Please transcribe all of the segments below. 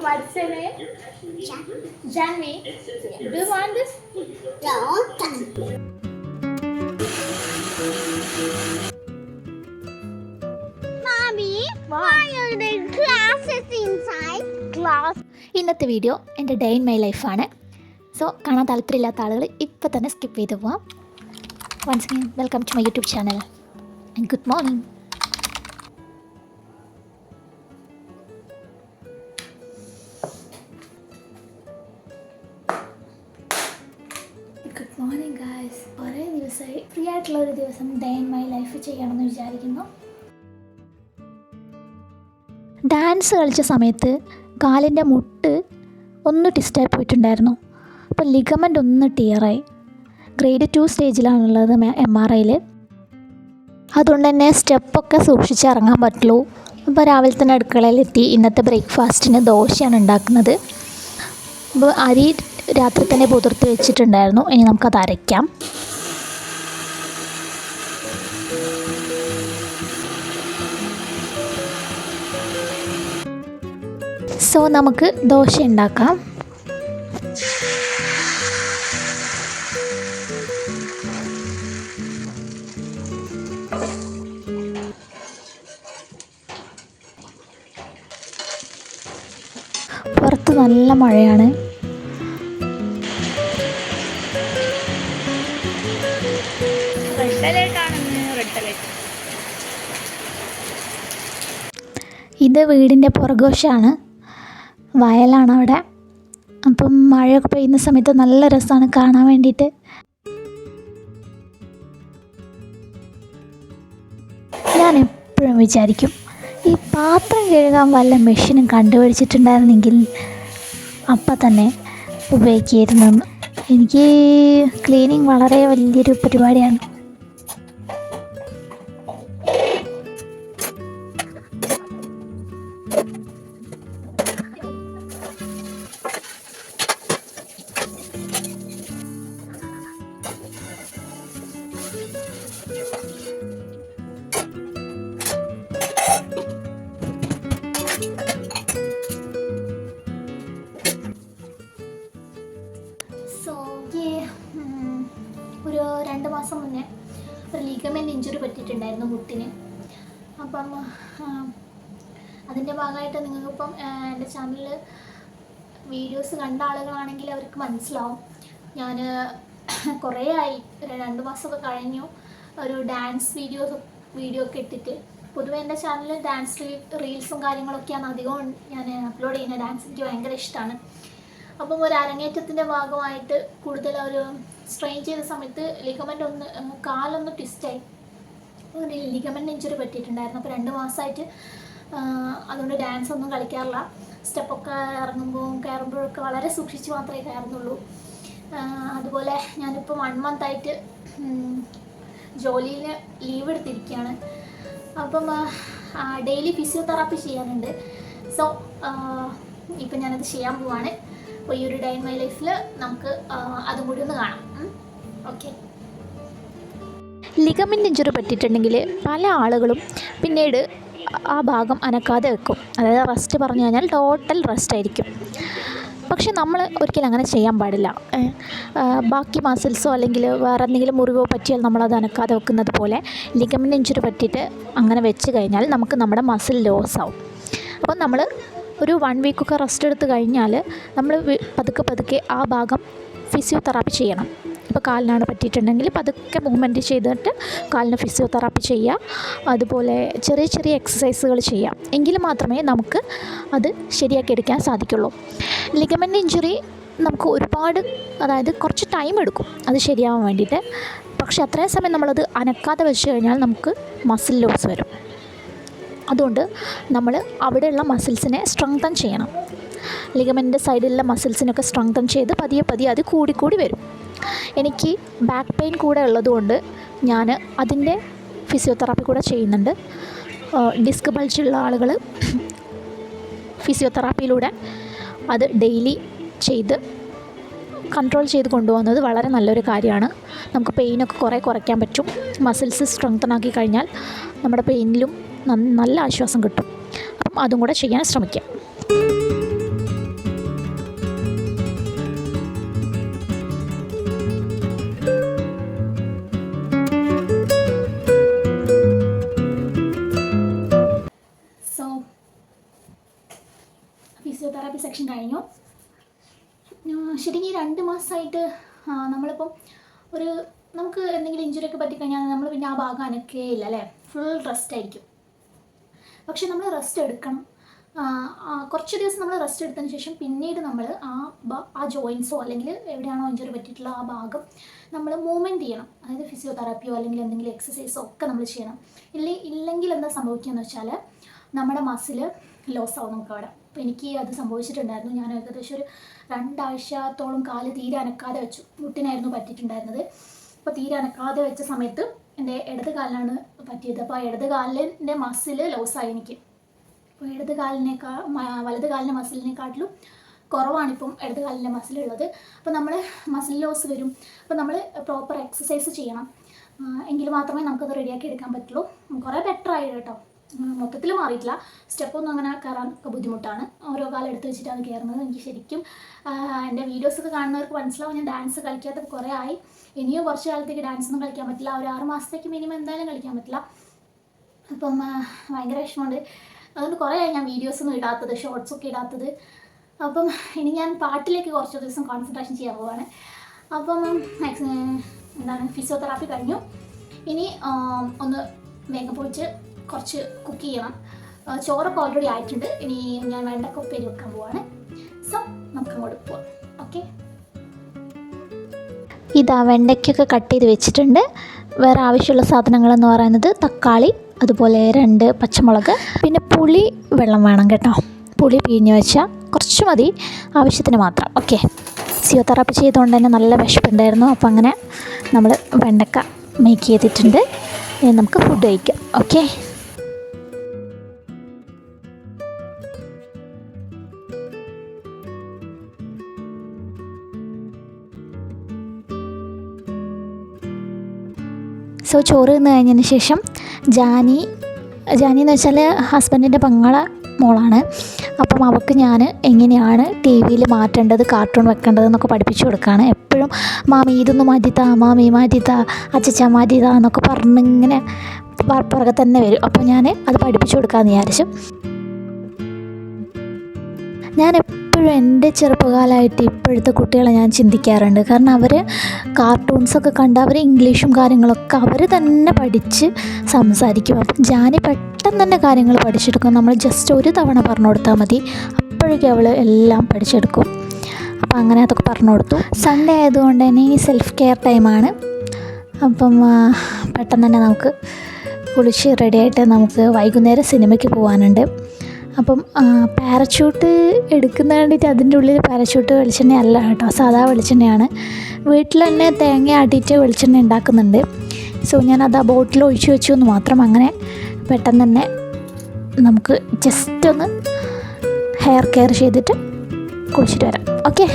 What's your name? Janvi. Do you want this? Mommy, why are there glasses inside? Glass. ഇന്നത്തെ video എൻ്റെ day in my ലൈഫാണ്. So കാണാൻ താല്പര്യമില്ലാത്ത ആളുകൾ ഇപ്പോൾ തന്നെ സ്കിപ്പ് ചെയ്ത് പോവാം. Once again welcome to my YouTube channel and good morning. Good morning guys. കുറേ ദിവസമായി ഫ്രീ ആയിട്ടുള്ളൊരു ദിവസം ഡേ ഇൻ മൈ ലൈഫ് ചെയ്യണമെന്ന് വിചാരിക്കുന്നു. ഡാൻസ് കളിച്ച സമയത്ത് കാലിൻ്റെ മുട്ട് ഒന്ന് ട്വിസ്റ്റായി പോയിട്ടുണ്ടായിരുന്നു. അപ്പോൾ ലിഗമെൻ്റ് ഒന്ന് ടിയറായി. ഗ്രേഡ് 2 സ്റ്റേജിലാണുള്ളത് MRIയിൽ. അതുകൊണ്ട് തന്നെ സ്റ്റെപ്പൊക്കെ സൂക്ഷിച്ച് ഇറങ്ങാൻ പറ്റുള്ളൂ. അപ്പോൾ രാവിലെ തന്നെ അടുക്കളയിലെത്തി. ഇന്നത്തെ ബ്രേക്ക്ഫാസ്റ്റിന് ദോശയാണ് ഉണ്ടാക്കുന്നത്. അപ്പോൾ അരി രാത്രി തന്നെ പുതിർത്ത് വെച്ചിട്ടുണ്ടായിരുന്നു. ഇനി നമുക്കത് അരയ്ക്കാം. സോ നമുക്ക് ദോശ ഉണ്ടാക്കാം. പുറത്ത് നല്ല മഴയാണ്. ഇത് വീടിൻ്റെ പുറകുവശമാണ്, വയലാണ് അവിടെ. അപ്പം മഴയൊക്കെ പെയ്യുന്ന സമയത്ത് നല്ല രസമാണ് കാണാൻ വേണ്ടിയിട്ട്. ഞാൻ എപ്പോഴും വിചാരിക്കും ഈ പാത്രം കഴുകാൻ വല്ല മെഷീനും കണ്ടുപിടിച്ചിട്ടുണ്ടായിരുന്നെങ്കിൽ അപ്പം തന്നെ ഉപയോഗിക്കായിരുന്നു. എനിക്ക് ക്ലീനിങ് വളരെ വലിയൊരു പരിപാടിയാണ്. ഒരു 2 മാസം മുന്നേ ഒരു ലിഗമെൻ്റ് ഇഞ്ചുറി പറ്റിയിട്ടുണ്ടായിരുന്നു മുട്ടിന്. അപ്പം അതിൻ്റെ ഭാഗമായിട്ട് നിങ്ങൾക്കിപ്പം എൻ്റെ ചാനലിൽ വീഡിയോസ് കണ്ട ആളുകളാണെങ്കിൽ അവർക്ക് മനസ്സിലാവും. ഞാൻ കുറേ ആയി, 2 മാസമൊക്കെ കഴിഞ്ഞു ഒരു ഡാൻസ് വീഡിയോ ഒക്കെ ഇട്ടിട്ട്. പൊതുവെ എൻ്റെ ചാനലിൽ ഡാൻസ് റീൽസും കാര്യങ്ങളൊക്കെയാണ് അധികവും ഞാൻ അപ്ലോഡ് ചെയ്യുന്നത്. ഡാൻസ് എനിക്ക് ഭയങ്കര ഇഷ്ടമാണ്. അപ്പം ഒരു അരങ്ങേറ്റത്തിൻ്റെ ഭാഗമായിട്ട് കൂടുതൽ ഒരു സ്ട്രെയിൻ ചെയ്ത സമയത്ത് കാലൊന്ന് ട്വിസ്റ്റായി. അങ്ങനെ ലിഗമെൻ്റ് ഇഞ്ചുറി പറ്റിയിട്ടുണ്ടായിരുന്നു. അപ്പോൾ 2 മാസമായിട്ട് അതുകൊണ്ട് ഡാൻസ് ഒന്നും കളിക്കാറില്ല. സ്റ്റെപ്പൊക്കെ ഇറങ്ങുമ്പോഴും കയറുമ്പോഴൊക്കെ വളരെ സൂക്ഷിച്ച് മാത്രമേ കയറുന്നുള്ളൂ. അതുപോലെ ഞാനിപ്പോൾ 1 മന്തായിട്ട് ജോലിയിൽ ലീവ് എടുത്തിരിക്കുകയാണ്. അപ്പം ഡെയിലി ഫിസിയോതെറാപ്പി ചെയ്യാനുണ്ട്. സോ ഇപ്പം ഞാനത് ചെയ്യാൻ പോവാണ്. അപ്പോൾ ഈ ഒരു ഡേ ഇൻ മൈ ലൈഫിൽ നമുക്ക് അതും കൂടി ഒന്ന് കാണാം. ഓക്കെ. ലിഗമെൻ്റ് ഇഞ്ചുറി പറ്റിയിട്ടുണ്ടെങ്കിൽ പല ആളുകളും പിന്നീട് ആ ഭാഗം അനക്കാതെ വെക്കും. അതായത് റെസ്റ്റ് പറഞ്ഞു കഴിഞ്ഞാൽ ടോട്ടൽ റെസ്റ്റ് ആയിരിക്കും. പക്ഷെ നമ്മൾ ഒരിക്കലും അങ്ങനെ ചെയ്യാൻ പാടില്ല. ബാക്കി മസിൽസോ അല്ലെങ്കിൽ വേറെ എന്തെങ്കിലും മുറിവോ പറ്റിയാൽ നമ്മളത് അനക്കാതെ വെക്കുന്നത് പോലെ ലിഗമെൻ്റ് ഇഞ്ചുറി പറ്റിയിട്ട് അങ്ങനെ വെച്ച് കഴിഞ്ഞാൽ നമുക്ക് നമ്മുടെ മസിൽ ലോസ് ആവും. അപ്പം നമ്മൾ ഒരു 1 വീക്കൊക്കെ റെസ്റ്റ് എടുത്ത് കഴിഞ്ഞാൽ നമ്മൾ പതുക്കെ ആ ഭാഗം ഫിസിയോതെറാപ്പി ചെയ്യണം. ഇപ്പോൾ കാലിനാണ് പറ്റിയിട്ടുണ്ടെങ്കിൽ പതുക്കെ മൂവ്മെൻറ്റ് ചെയ്തിട്ട് കാലിന് ഫിസിയോതെറാപ്പി ചെയ്യുക. അതുപോലെ ചെറിയ ചെറിയ എക്സസൈസുകൾ ചെയ്യാം. എങ്കിൽ മാത്രമേ നമുക്ക് അത് ശരിയാക്കി എടുക്കാൻ സാധിക്കുള്ളൂ. ലിഗമെൻ്റ് ഇഞ്ചുറി നമുക്ക് അതായത് കുറച്ച് ടൈം എടുക്കും അത് ശരിയാവാൻ വേണ്ടിയിട്ട്. പക്ഷേ അത്രയും സമയം നമ്മളത് അനക്കാതെ വെച്ച് കഴിഞ്ഞാൽ നമുക്ക് മസിൽ ലോസ് വരും. അതുകൊണ്ട് നമ്മൾ അവിടെയുള്ള മസിൽസിനെ സ്ട്രെങ്തൻ ചെയ്യണം. ലിഗമെൻ്റ് സൈഡിലുള്ള മസിൽസിനൊക്കെ സ്ട്രെങ്തൻ ചെയ്ത് പതിയെ അത് കൂടി വരും. എനിക്ക് ബാക്ക് പെയിൻ കൂടെ ഉള്ളതുകൊണ്ട് ഞാൻ അതിൻ്റെ ഫിസിയോതെറാപ്പി കൂടെ ചെയ്യുന്നുണ്ട്. ഡിസ്ക് ബൾജുള്ള ആളുകൾ ഫിസിയോതെറാപ്പിയിലൂടെ അത് ഡെയിലി ചെയ്ത് കൺട്രോൾ ചെയ്ത് കൊണ്ടുപോകുന്നത് വളരെ നല്ലൊരു കാര്യമാണ്. നമുക്ക് പെയിനൊക്കെ കുറയ്ക്കാൻ പറ്റും. മസിൽസ് സ്ട്രെങ്തൻ ആക്കി കഴിഞ്ഞാൽ നമ്മുടെ പെയിനിലും നല്ല ആശ്വാസം കിട്ടും. അപ്പം അതും കൂടെ ചെയ്യാൻ ശ്രമിക്കാം. ഫിസിയോതെറാപ്പി സെക്ഷൻ കഴിഞ്ഞു. ശരിക്കും 2 മാസമായിട്ട് നമ്മളിപ്പം നമുക്ക് എന്തെങ്കിലും ഇഞ്ചുറി ഒക്കെ പറ്റിക്കഴിഞ്ഞാൽ നമ്മൾ പിന്നെ ആ ഭാഗം അനക്കേ ഇല്ല അല്ലേ, ഫുൾ റെസ്റ്റ് ആയിരിക്കും. പക്ഷെ നമ്മൾ റെസ്റ്റ് എടുക്കണം. കുറച്ച് ദിവസം നമ്മൾ റെസ്റ്റ് എടുത്തതിന് ശേഷം പിന്നീട് നമ്മൾ ആ ജോയിൻസോ അല്ലെങ്കിൽ എവിടെയാണോ ഇഞ്ചുറി പറ്റിയിട്ടുള്ള ആ ഭാഗം നമ്മൾ മൂവ്മെൻറ്റ് ചെയ്യണം. അതായത് ഫിസിയോതെറാപ്പിയോ അല്ലെങ്കിൽ എന്തെങ്കിലും എക്സസൈസോ ഒക്കെ നമ്മൾ ചെയ്യണം. ഇല്ലെങ്കിൽ എന്താ സംഭവിക്കുകയെന്ന് വെച്ചാൽ നമ്മുടെ മസിൽ ലോസ് ആവും നമുക്ക് അവിടെ. അപ്പോൾ എനിക്ക് അത് സംഭവിച്ചിട്ടുണ്ടായിരുന്നു. ഞാൻ ഏകദേശം ഒരു 2 ആഴ്ചത്തോളം കാല് തീരെ അനക്കാതെ വെച്ചു. മുട്ടിനായിരുന്നു പറ്റിയിട്ടുണ്ടായിരുന്നത്. അപ്പോൾ തീരെ അനക്കാതെ വെച്ച സമയത്ത് എൻ്റെ ഇടത് കാലിനാണ് പറ്റിയത്. അപ്പോൾ ആ ഇടത് കാലിൻ്റെ മസിൽ ലോസായി എനിക്ക്. അപ്പോൾ വലത് കാലിൻ്റെ മസിലിനെക്കാട്ടിലും കുറവാണിപ്പം ഇടത് കാലിൻ്റെ മസിലുള്ളത്. അപ്പോൾ നമ്മൾ മസിൽ ലോസ് വരും. അപ്പോൾ നമ്മൾ പ്രോപ്പർ എക്സസൈസ് ചെയ്യണം. എങ്കിൽ മാത്രമേ നമുക്കത് റെഡിയാക്കി എടുക്കാൻ പറ്റുള്ളൂ. കുറേ ബെറ്റർ ആയി കേട്ടോ. മൊത്തത്തിൽ മാറിയിട്ടില്ല. സ്റ്റെപ്പൊന്നും അങ്ങനെ കയറാനൊക്കെ ബുദ്ധിമുട്ടാണ്. ഓരോ കാലം എടുത്ത് വെച്ചിട്ടാണ് കയറുന്നത്. എനിക്ക് ശരിക്കും എൻ്റെ വീഡിയോസൊക്കെ കാണുന്നവർക്ക് മനസ്സിലാവും ഞാൻ ഡാൻസ് കളിക്കാത്ത കുറേ ആയി. ഇനിയും കുറച്ച് കാലത്തേക്ക് ഡാൻസൊന്നും കളിക്കാൻ പറ്റില്ല. ഒരു 6 മാസത്തേക്ക് മിനിമം എന്തായാലും കളിക്കാൻ പറ്റില്ല. അപ്പം ഭയങ്കര വിഷമമുണ്ട്. അതുകൊണ്ട് കുറേ ആയി ഞാൻ വീഡിയോസൊന്നും ഇടാത്തത്, ഷോർട്സൊക്കെ ഇടാത്തത്. അപ്പം ഇനി ഞാൻ പാട്ടിലേക്ക് കുറച്ച് ദിവസം കോൺസെൻട്രേഷൻ ചെയ്യാൻ പോവാണ്. അപ്പം ഫിസിയോതെറാപ്പി കഴിഞ്ഞു. ഇനി ഒന്ന് വേഗം പോയിട്ട് കുറച്ച് കുക്ക് ചെയ്യണം. ചോറൊക്കെ ഓൾറെഡി ആയിട്ടുണ്ട്. ഇനി ഞാൻ വെണ്ടക്ക ഉപ്പേരി വെക്കാൻ പോവാണ്. സോ നമുക്ക് അങ്ങോട്ട് പോവാം. ഓക്കെ, ഇതാ വെണ്ടയ്ക്കൊക്കെ കട്ട് ചെയ്ത് വെച്ചിട്ടുണ്ട്. വേറെ ആവശ്യമുള്ള സാധനങ്ങളെന്ന് പറയുന്നത് തക്കാളി, അതുപോലെ 2 പച്ചമുളക്, പിന്നെ പുളി വെള്ളം വേണം കേട്ടോ. പുളി പിഴിഞ്ഞ് വെച്ചാൽ കുറച്ച് മതി, ആവശ്യത്തിന് മാത്രം. ഓക്കെ, ഫിസിയോതെറാപ്പി ചെയ്തുകൊണ്ട് തന്നെ നല്ല വിശപ്പുണ്ടായിരുന്നു. അപ്പോൾ അങ്ങനെ നമ്മൾ വെണ്ടക്ക മേക്ക് ചെയ്തിട്ടുണ്ട്. ഇനി നമുക്ക് ഫുഡ് കഴിക്കാം. ഓക്കെ, സോ ചോറ് തിന്ന് കഴിഞ്ഞതിന് ശേഷം ജാനി എന്ന് വെച്ചാൽ ഹസ്ബൻഡിൻ്റെ പെങ്ങളെ മോളാണ്. അപ്പം അവൾക്ക് ഞാൻ എങ്ങനെയാണ് ടി വിയിൽ മാറ്റേണ്ടത്, കാർട്ടൂൺ വെക്കേണ്ടതെന്നൊക്കെ പഠിപ്പിച്ചു കൊടുക്കുകയാണ്. എപ്പോഴും മാമി ഇതൊന്ന് മാറ്റിത്താ, മാമി മാറ്റിത്താ, അച്ചച്ച മാറ്റിത്താ എന്നൊക്കെ പറഞ്ഞിങ്ങനെ പുറകെ തന്നെ വരും. അപ്പോൾ ഞാൻ അത് പഠിപ്പിച്ചു കൊടുക്കാമെന്ന് വിചാരിച്ചു. ഞാൻ എപ്പോഴും എൻ്റെ ചെറുപ്പകാലമായിട്ട് ഇപ്പോഴത്തെ കുട്ടികളെ ഞാൻ ചിന്തിക്കാറുണ്ട്. കാരണം അവർ കാർട്ടൂൺസൊക്കെ കണ്ട് അവർ ഇംഗ്ലീഷും കാര്യങ്ങളൊക്കെ അവർ തന്നെ പഠിച്ച് സംസാരിക്കും. അപ്പം ജാനി പെട്ടെന്ന് തന്നെ കാര്യങ്ങൾ പഠിച്ചെടുക്കും. നമ്മൾ ജസ്റ്റ് ഒരു തവണ പറഞ്ഞു കൊടുത്താൽ മതി, അപ്പോഴേക്കും അവൾ എല്ലാം പഠിച്ചെടുക്കും. അപ്പം അങ്ങനെ അതൊക്കെ പറഞ്ഞു കൊടുത്തു. സൺഡേ ആയതുകൊണ്ട് തന്നെ ഈ സെൽഫ് കെയർ ടൈമാണ്. അപ്പം പെട്ടെന്ന് തന്നെ നമുക്ക് കുളിച്ച് റെഡിയായിട്ട് നമുക്ക് വൈകുന്നേരം സിനിമയ്ക്ക് പോകാനുണ്ട്. അപ്പം പാരച്യൂട്ട് എടുക്കുന്ന വേണ്ടിയിട്ട് അതിൻ്റെ ഉള്ളിൽ പാരച്യൂട്ട് വെളിച്ചെണ്ണ അല്ല കേട്ടോ, സാധാ വെളിച്ചെണ്ണയാണ്. വീട്ടിൽ തന്നെ തേങ്ങ ആട്ടിയിട്ട് വെളിച്ചെണ്ണ ഉണ്ടാക്കുന്നുണ്ട്. സോ ഞാനത് ആ ബോട്ടിൽ ഒഴിച്ചു വെച്ചു എന്ന് മാത്രം. അങ്ങനെ പെട്ടെന്ന് തന്നെ നമുക്ക് ജസ്റ്റ് ഒന്ന് ഹെയർ കെയർ ചെയ്തിട്ട് കുളിച്ചിട്ട് വരാം. ഓക്കെ,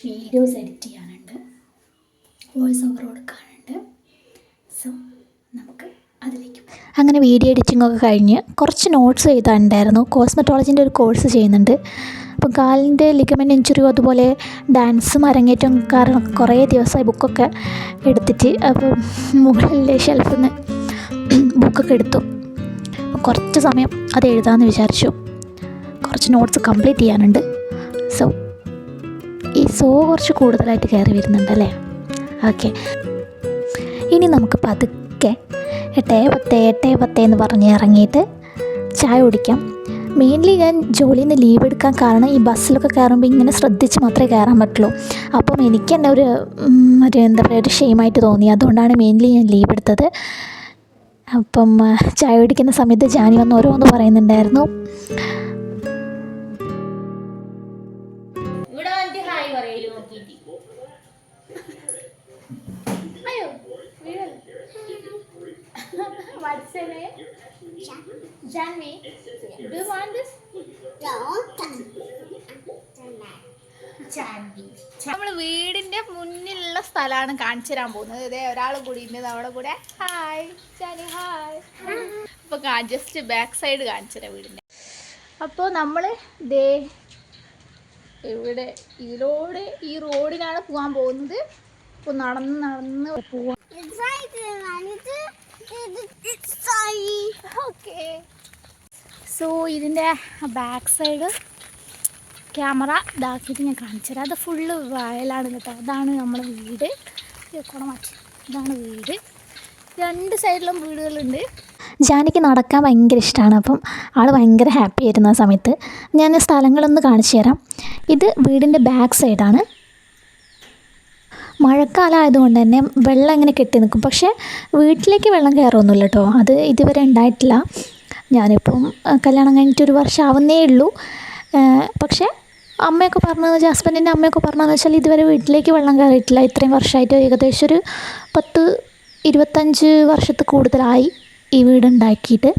വീഡിയോസ് എഡിറ്റ് ചെയ്യാനുണ്ട്, വോയിസ് ഓവർ കൊടുക്കാനുണ്ട്. സോ നമുക്ക് അതിലേക്ക് അങ്ങനെ വീഡിയോ എഡിറ്റിങ്ങൊക്കെ കഴിഞ്ഞ് കുറച്ച് നോട്ട്സ് എഴുതാനുണ്ടായിരുന്നു. കോസ്മെറ്റോളജിൻ്റെ ഒരു കോഴ്സ് ചെയ്യുന്നുണ്ട്. അപ്പം കാലിൻ്റെ ലിഗമെൻ്റ് ഇഞ്ചുറിയോ അതുപോലെ ഡാൻസും അരങ്ങേറ്റവും കാരണം കുറേ ദിവസമായി ബുക്കൊക്കെ എടുത്തിട്ട് അപ്പം മുകളിലെ ഷെൽഫിൽ നിന്ന് ബുക്കൊക്കെ എടുത്തു. കുറച്ച് സമയം അത് എഴുതാമെന്ന് വിചാരിച്ചു. കുറച്ച് നോട്ട്സ് കംപ്ലീറ്റ് ചെയ്യാനുണ്ട്. ഈ കുറച്ച് കൂടുതലായിട്ട് കയറി വരുന്നുണ്ടല്ലേ. ഓക്കെ, ഇനി നമുക്ക് പതുക്കെ 8:10 എന്ന് പറഞ്ഞ് ഇറങ്ങിയിട്ട് ചായ കുടിക്കാം. മെയിൻലി ഞാൻ ജോലിയിൽ നിന്ന് ലീവ് എടുക്കാൻ കാരണം ഈ ബസ്സിലൊക്കെ കയറുമ്പോൾ ഇങ്ങനെ ശ്രദ്ധിച്ച് മാത്രമേ കയറാൻ പറ്റുള്ളൂ. അപ്പം എനിക്ക് തന്നെ ഒരു എന്താ പറയുക, ഒരു ഷെയിമായിട്ട് തോന്നി. അതുകൊണ്ടാണ് മെയിൻലി ഞാൻ ലീവ് എടുത്തത്. അപ്പം ചായ കുടിക്കുന്ന സമയത്ത് ജാനി വന്ന് ഓരോന്ന് പറയുന്നുണ്ടായിരുന്നു. What's your name? Janvi. Do you want this? No. നമ്മൾ വീടിന്റെ മുന്നിലുള്ള സ്ഥലമാണ് കാണിച്ചു തരാൻ പോകുന്നത്. ഇതേ ഒരാൾ കൂടി ഉണ്ട് നമ്മുടെ കൂടെ. Hi Chani, hi. അപ്പോൾ ജസ്റ്റ് ബാക്ക് സൈഡ് കാണിച്ചു തരാം വീടിന്റെ. അപ്പോൾ നമ്മൾ ദേ ഇവിടെ ഈ റോഡിനാണ് പോകാൻ പോകുന്നത്. അപ്പോൾ നടന്ന് പോവാം. ഓക്കെ, സോ ഇതിൻ്റെ ബാക്ക് സൈഡ് ക്യാമറ ഇതാക്കിയിട്ട് ഞാൻ കാണിച്ചു തരാം. അത് ഫുള്ള് വയലാണ് കേട്ടോ. അതാണ് നമ്മളെ വീട്. ഇതാണ് വീട്. രണ്ട് സൈഡിലും വീടുകളുണ്ട്. ജാനിക്ക് നടക്കാൻ ഭയങ്കര ഇഷ്ടമാണ്. അപ്പം ആൾ ഭയങ്കര ഹാപ്പി ആയിരുന്നു ആ സമയത്ത്. ഞാൻ സ്ഥലങ്ങളൊന്ന് കാണിച്ചു തരാം. ഇത് വീടിൻ്റെ ബാക്ക് സൈഡാണ്. മഴക്കാലം ആയതുകൊണ്ട് തന്നെ വെള്ളം ഇങ്ങനെ കെട്ടി നിൽക്കും. പക്ഷേ വീട്ടിലേക്ക് വെള്ളം കയറൊന്നുമില്ല കേട്ടോ. അത് ഇതുവരെ ഉണ്ടായിട്ടില്ല. ഞാനിപ്പം കല്യാണം കഴിഞ്ഞിട്ട് 1 വർഷം ആവുന്നേ ഉള്ളൂ. പക്ഷേ അമ്മയൊക്കെ പറഞ്ഞതെന്ന് വെച്ചാൽ, ഹസ്ബൻഡിൻ്റെ അമ്മയൊക്കെ പറഞ്ഞതെന്ന് വെച്ചാൽ ഇതുവരെ വീട്ടിലേക്ക് വെള്ളം കയറിയിട്ടില്ല. ഇത്രയും വർഷമായിട്ട് ഏകദേശം ഒരു 10-25 വർഷത്തിൽ കൂടുതലായി ഈ വീടുണ്ടാക്കിയിട്ട്.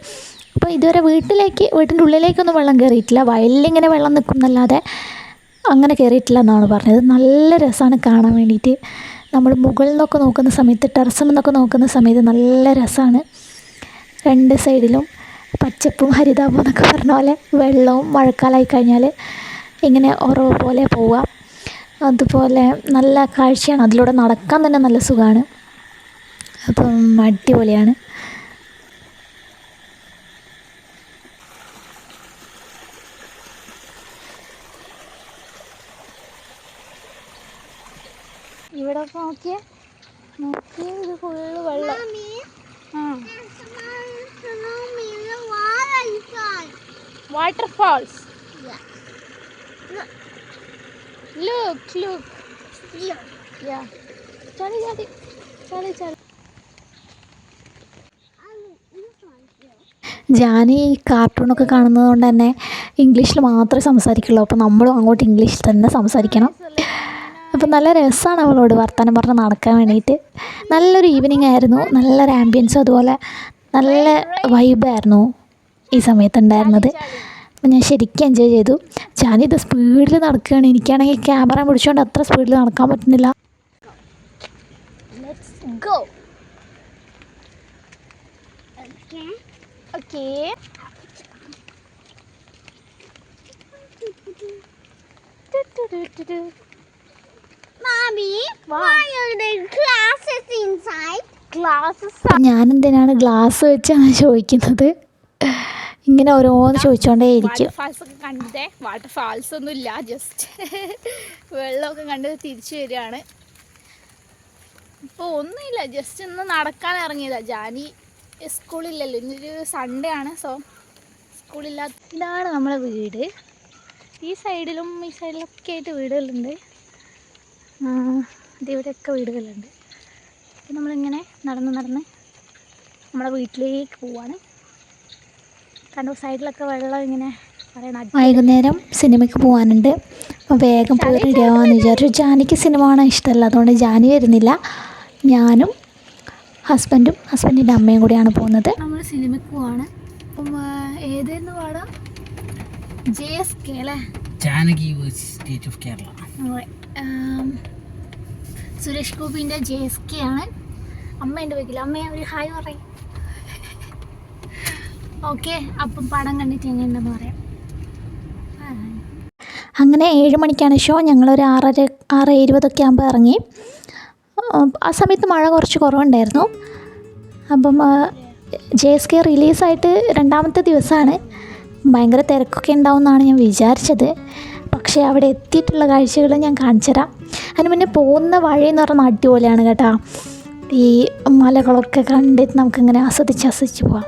അപ്പോൾ ഇതുവരെ വീട്ടിൻ്റെ ഉള്ളിലേക്കൊന്നും വെള്ളം കയറിയിട്ടില്ല. വയലിലിങ്ങനെ വെള്ളം നിൽക്കും എന്നല്ലാതെ അങ്ങനെ കയറിയിട്ടില്ല എന്നാണ് പറഞ്ഞത്. നല്ല രസമാണ് കാണാൻ വേണ്ടിയിട്ട്. നമ്മൾ മുകളിൽ നിന്നൊക്കെ നോക്കുന്ന സമയത്ത്, ടെറസിൽ നിന്നൊക്കെ നോക്കുന്ന സമയത്ത് നല്ല രസമാണ്. രണ്ട് സൈഡിലും പച്ചപ്പും ഹരിതാപവും എന്നൊക്കെ പറഞ്ഞ പോലെ വെള്ളവും മഴക്കാലമായി കഴിഞ്ഞാൽ ഇങ്ങനെ ഉറവ് പോലെ പോവാം. അതുപോലെ നല്ല കാഴ്ചയാണ്. അതിലൂടെ നടക്കാൻ തന്നെ നല്ല സുഖമാണ്. അപ്പം അടിപൊളിയാണ്. ഇവിടെ നോക്കിയേ ഇത് ഫുള്ള് വെള്ളം. വാട്ടർഫാൾസ്. Look. Yeah. Chali. ജാനി ഈ കാർട്ടൂണൊക്കെ കാണുന്നത് കൊണ്ട് തന്നെ ഇംഗ്ലീഷിൽ മാത്രമേ സംസാരിക്കുള്ളൂ. അപ്പോൾ നമ്മളും അങ്ങോട്ട് ഇംഗ്ലീഷിൽ തന്നെ സംസാരിക്കണം. അപ്പോൾ നല്ല രസമാണ് അവളോട് വർത്തമാനം പറഞ്ഞ് നടക്കാൻ വേണ്ടിയിട്ട്. നല്ലൊരു ഈവനിങ് ആയിരുന്നു. നല്ലൊരു ആംബിയൻസും അതുപോലെ നല്ല വൈബായിരുന്നു ഈ സമയത്തുണ്ടായിരുന്നത്. അപ്പോൾ ഞാൻ ശരിക്കും എൻജോയ് ചെയ്തു. ഞാനിത് സ്പീഡിൽ നടക്കുകയാണ്. എനിക്കാണെങ്കിൽ ക്യാമറ പിടിച്ചുകൊണ്ട് അത്ര സ്പീഡിൽ നടക്കാൻ പറ്റുന്നില്ല. Okay. Mommy, why are there glasses inside? Glasses. ഞാനെന്തിനാണ് ഗ്ലാസ് വെച്ചാണ് ചോദിക്കുന്നത്. ഇങ്ങനെ ഓരോന്ന് ചോദിച്ചുകൊണ്ടേയിരിക്കും. വാട്ടർഫാൾസ് ഒക്കെ കണ്ടേ. വാട്ടർഫാൾസ് ഒന്നും ഇല്ല, ജസ്റ്റ് വെള്ളമൊക്കെ കണ്ട് തിരിച്ചു വരികയാണ്. ഇപ്പോൾ ഒന്നുമില്ല, ജസ്റ്റ് ഇന്ന് നടക്കാൻ ഇറങ്ങിയതാണ്. ജാനി സ്കൂളില്ലല്ലോ, ഇന്നൊരു സൺഡേ ആണ്. സോ സ്കൂളില്ലാത്ത. ഇതാണ് നമ്മളെ വീട്. ഈ സൈഡിലൊക്കെ ആയിട്ട് വീടുകളുണ്ട്. ഇതിവിടെയൊക്കെ വീടുകളുണ്ട്. അപ്പോൾ നമ്മളിങ്ങനെ നടന്ന് നമ്മുടെ വീട്ടിലേക്ക് പോവാണ്. കണ്ടോ സൈഡിലൊക്കെ വെള്ളം ഇങ്ങനെ പറയണം. വൈകുന്നേരം സിനിമയ്ക്ക് പോകാനുണ്ട്. അപ്പോൾ വേഗം പോയി റെഡി ആവാമെന്ന് വിചാരിച്ചു. ജാനിക്ക് സിനിമ കാണാൻ ഇഷ്ടമല്ല, അതുകൊണ്ട് ജാനി വരുന്നില്ല. ഞാനും ഹസ്ബൻഡിൻ്റെ അമ്മയും കൂടിയാണ് പോകുന്നത്. നമ്മൾ സിനിമയ്ക്ക് പോവാണ്. അപ്പം ഏതായിരുന്നു പാടാം? JSK അല്ലേ? Janaki state of Kerala. സുരേഷ് ഗോപിൻ്റെ JSK ആണ്. അമ്മേൻ്റെ വീട്ടിൽ. അമ്മയെ ഒരു ഹായ് പറയും. ഓക്കെ, അപ്പം പടം കണ്ടിട്ട് എങ്ങനെയുണ്ടെന്ന് പറയാം. അങ്ങനെ 7 മണിക്കാണ് ഷോ. ഞങ്ങളൊരു 6:20 ആകുമ്പോൾ ഇറങ്ങി. ആ സമയത്ത് മഴ കുറച്ച് കുറവുണ്ടായിരുന്നു. അപ്പം JSK റിലീസായിട്ട് 2ാമത്തെ ദിവസമാണ്. ഭയങ്കര തിരക്കൊക്കെ ഉണ്ടാവും എന്നാണ് ഞാൻ വിചാരിച്ചത്. പക്ഷേ അവിടെ എത്തിയിട്ടുള്ള കാഴ്ചകൾ ഞാൻ കാണിച്ചു തരാം. അതിന് മുന്നേ പോകുന്ന വഴിയെന്ന് പറഞ്ഞാൽ അടിപൊളിയാണ് കേട്ടോ. ഈ മലകളൊക്കെ കണ്ടിട്ട് നമുക്കിങ്ങനെ ആസ്വദിച്ച് പോവാം.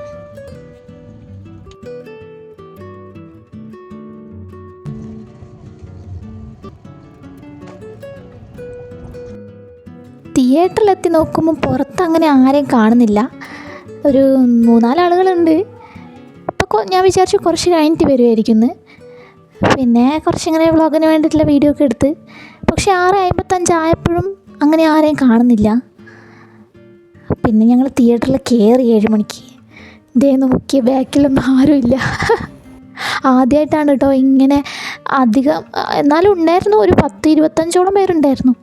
തിയേറ്ററിലെത്തി നോക്കുമ്പോൾ പുറത്ത് അങ്ങനെ ആരെയും കാണുന്നില്ല. ഒരു 3-4 ആളുകളുണ്ട്. അപ്പോൾ ഞാൻ വിചാരിച്ചു കുറച്ച് കഴിഞ്ഞിട്ട് വരുമായിരിക്കും. പിന്നെ കുറച്ചിങ്ങനെ വ്ളോഗിന് വേണ്ടിയിട്ടുള്ള വീഡിയോ ഒക്കെ എടുത്ത്. പക്ഷേ 6:55 ആയപ്പോഴും അങ്ങനെ ആരെയും കാണുന്നില്ല. പിന്നെ ഞങ്ങൾ തിയേറ്ററിൽ കയറി 7 മണിക്ക്. ഇതേ നോക്കിയ ബാക്കിലൊന്നും ആരുമില്ല. ആദ്യമായിട്ടാണ് കേട്ടോ ഇങ്ങനെ അധികം, എന്നാലും ഉണ്ടായിരുന്നു, ഒരു 10-25ഓളം പേരുണ്ടായിരുന്നു.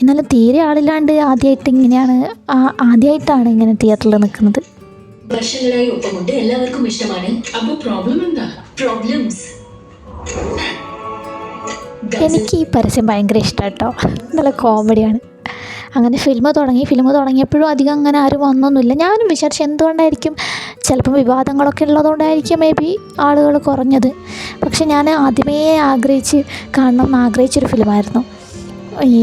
എന്നാലും തീരെ ആളില്ലാണ്ട് ആദ്യമായിട്ടാണ് ഇങ്ങനെ തിയേറ്ററിൽ നിൽക്കുന്നത്. വർഷങ്ങളായി ഒപ്പമുണ്ട്, എല്ലാവർക്കും ഇഷ്ടമാണ്. അപ്പൊ പ്രോബ്ലം എന്താ? പ്രോബ്ലംസ്. എനിക്ക് ഈ പരസ്യം ഭയങ്കര ഇഷ്ടമാണ് കേട്ടോ, നല്ല കോമഡിയാണ്. അങ്ങനെ ഫിലിം തുടങ്ങിയപ്പോഴും അധികം അങ്ങനെ ആരും വന്നൊന്നുമില്ല. ഞാനും വിചാരിച്ചു എന്തുകൊണ്ടായിരിക്കും, ചിലപ്പോൾ വിവാദങ്ങളൊക്കെ ഉള്ളതുകൊണ്ടായിരിക്കും മേ ബി ആളുകൾ കുറഞ്ഞത്. പക്ഷെ ഞാൻ ആദ്യമേ ആഗ്രഹിച്ചൊരു ഫിലിമായിരുന്നു. ഈ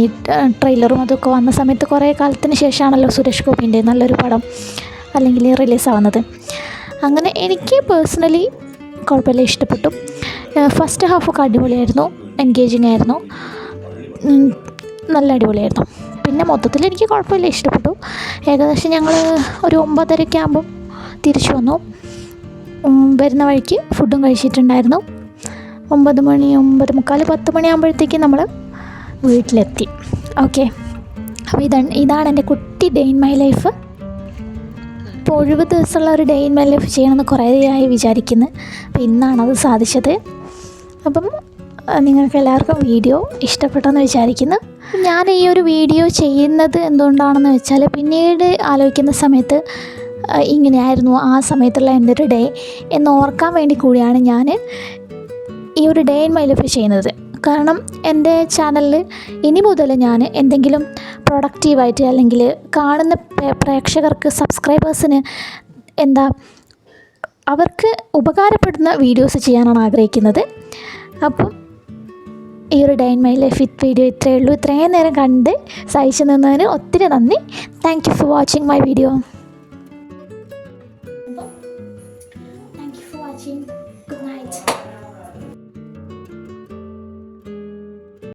ട്രെയിലറും അതൊക്കെ വന്ന സമയത്ത് കുറേ കാലത്തിന് ശേഷമാണല്ലോ സുരേഷ് ഗോപിൻ്റെ നല്ലൊരു പടം അല്ലെങ്കിൽ റിലീസാവുന്നത്. അങ്ങനെ എനിക്ക് പേഴ്സണലി കുഴപ്പമില്ല, ഇഷ്ടപ്പെട്ടു. ഫസ്റ്റ് ഹാഫൊക്കെ അടിപൊളിയായിരുന്നു, എൻഗേജിങ് ആയിരുന്നു, നല്ല അടിപൊളിയായിരുന്നു. പിന്നെ മൊത്തത്തിൽ എനിക്ക് കുഴപ്പമില്ല, ഇഷ്ടപ്പെട്ടു. ഏകദേശം ഞങ്ങൾ ഒരു 9:30 ആകുമ്പം തിരിച്ചു വന്നു. വരുന്ന വഴിക്ക് ഫുഡും കഴിച്ചിട്ടുണ്ടായിരുന്നു. 9 മണി 9:45 10 മണിയാകുമ്പോഴത്തേക്കും നമ്മൾ വീട്ടിലെത്തി. ഓക്കെ, അപ്പോൾ ഇതാണ് എൻ്റെ കുട്ടി ഡേ ഇൻ മൈ ലൈഫ്. ഇപ്പോൾ ഒഴിവ് ദിവസമുള്ള ഒരു ഡേ ഇൻ മൈ ലൈഫ് ചെയ്യണമെന്ന് കുറേയായി വിചാരിക്കുന്നു. അപ്പോൾ ഇന്നാണത് സാധിച്ചത്. അപ്പം നിങ്ങൾക്ക് എല്ലാവർക്കും വീഡിയോ ഇഷ്ടപ്പെട്ടെന്ന് വിചാരിക്കുന്നു. ഞാൻ ഈ ഒരു വീഡിയോ ചെയ്യുന്നത് എന്തുകൊണ്ടാണെന്ന് വെച്ചാൽ പിന്നീട് ആലോചിക്കുന്ന സമയത്ത് ഇങ്ങനെയായിരുന്നു ആ സമയത്തുള്ള എൻ്റെ ഒരു ഡേ എന്ന് ഓർക്കാൻ വേണ്ടി കൂടിയാണ് ഞാൻ ഈ ഒരു ഡേ ഇൻ മൈ ലൈഫ് ചെയ്യുന്നത്. കാരണം എൻ്റെ ചാനലിൽ ഇനി മുതൽ ഞാൻ എന്തെങ്കിലും പ്രൊഡക്റ്റീവായിട്ട് അല്ലെങ്കിൽ കാണുന്ന പ്രേക്ഷകർക്ക്, സബ്സ്ക്രൈബേഴ്സിന് അവർക്ക് ഉപകാരപ്പെടുന്ന വീഡിയോസ് ചെയ്യാനാണ് ആഗ്രഹിക്കുന്നത്. അപ്പം ഈ ഒരു day in my life video ഇത്രയേ ഉള്ളൂ. ഇത്രയും നേരം കണ്ട് സഹിച്ചു നിന്നതിന് ഒത്തിരി നന്ദി. Thank you for watching my video. Thank you for watching. Good night.